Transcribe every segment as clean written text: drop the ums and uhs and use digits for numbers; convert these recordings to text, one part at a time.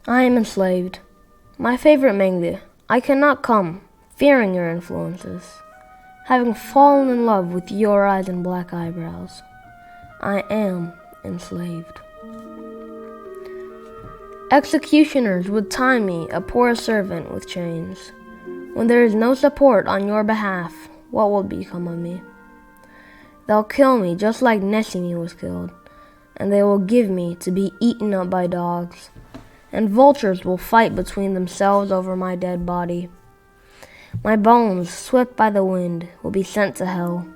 I am enslaved. My favorite Mengli, I cannot come, fearing your influences, having fallen in love with your eyes and black eyebrows. I am enslaved. Executioners would tie me, a poor servant, with chains. When there is no support on your behalf, what will become of me? They'll kill me just like Nesimi was killed, and they will give me to be eaten up by dogs, and vultures will fight between themselves over my dead body. My bones, swept by the wind, will be sent to hell.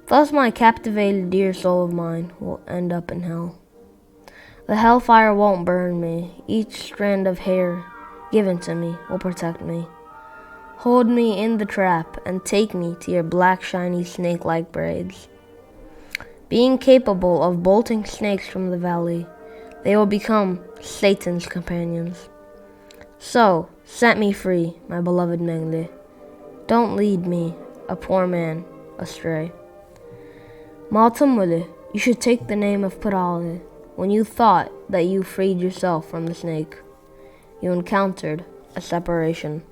Thus my captivated dear soul of mine will end up in hell. The hellfire won't burn me. Each strand of hair given to me will protect me. Hold me in the trap and take me to your black, shiny, snake-like braids. Being capable of bolting snakes from the valley, they will become Satan's companions. So, set me free, my beloved Mengli. Don't lead me, a poor man, astray. Magtymguly, you should take the name of Pirali. When you thought that you freed yourself from the snake, you encountered a separation.